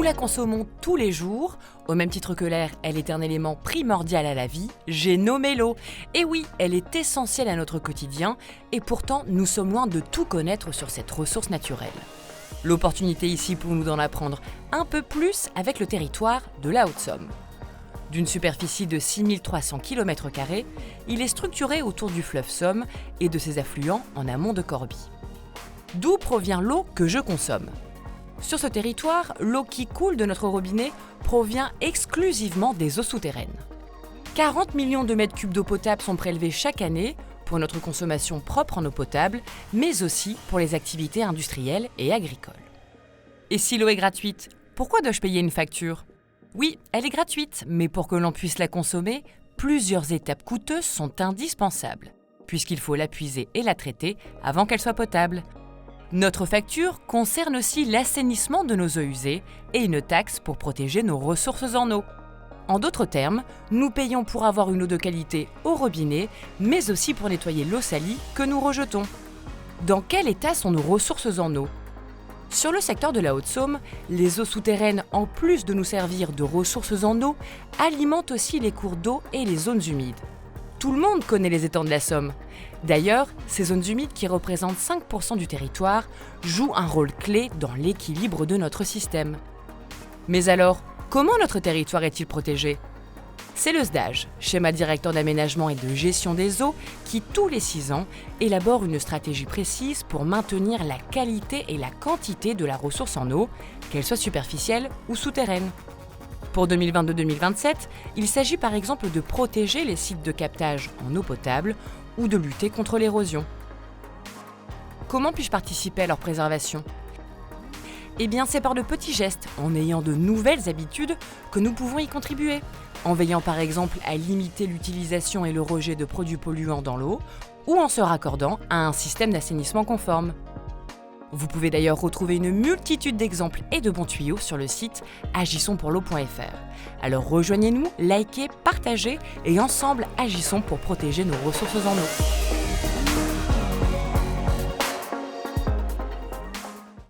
Nous la consommons tous les jours. Au même titre que l'air, elle est un élément primordial à la vie. J'ai nommé l'eau. Et oui, elle est essentielle à notre quotidien. Et pourtant, nous sommes loin de tout connaître sur cette ressource naturelle. L'opportunité ici pour nous d'en apprendre un peu plus avec le territoire de la Haute-Somme. D'une superficie de 6300 km², il est structuré autour du fleuve Somme et de ses affluents en amont de Corbie. D'où provient l'eau que je consomme ? Sur ce territoire, l'eau qui coule de notre robinet provient exclusivement des eaux souterraines. 40 millions de mètres cubes d'eau potable sont prélevés chaque année pour notre consommation propre en eau potable, mais aussi pour les activités industrielles et agricoles. Et si l'eau est gratuite, pourquoi dois-je payer une facture ? Oui, elle est gratuite, mais pour que l'on puisse la consommer, plusieurs étapes coûteuses sont indispensables, puisqu'il faut la puiser et la traiter avant qu'elle soit potable. Notre facture concerne aussi l'assainissement de nos eaux usées et une taxe pour protéger nos ressources en eau. En d'autres termes, nous payons pour avoir une eau de qualité au robinet, mais aussi pour nettoyer l'eau salie que nous rejetons. Dans quel état sont nos ressources en eau ? Sur le secteur de la Haute-Saône, les eaux souterraines, en plus de nous servir de ressources en eau, alimentent aussi les cours d'eau et les zones humides. Tout le monde connaît les étangs de la Somme. D'ailleurs, ces zones humides qui représentent 5% du territoire jouent un rôle clé dans l'équilibre de notre système. Mais alors, comment notre territoire est-il protégé ? C'est le SDAGE, schéma directeur d'aménagement et de gestion des eaux, qui tous les 6 ans élabore une stratégie précise pour maintenir la qualité et la quantité de la ressource en eau, qu'elle soit superficielle ou souterraine. Pour 2022-2027, il s'agit par exemple de protéger les sites de captage en eau potable ou de lutter contre l'érosion. Comment puis-je participer à leur préservation ? Eh bien, c'est par de petits gestes, en ayant de nouvelles habitudes, que nous pouvons y contribuer. En veillant par exemple à limiter l'utilisation et le rejet de produits polluants dans l'eau, ou en se raccordant à un système d'assainissement conforme. Vous pouvez d'ailleurs retrouver une multitude d'exemples et de bons tuyaux sur le site agissonspourleau.fr. Alors rejoignez-nous, likez, partagez et ensemble agissons pour protéger nos ressources en eau.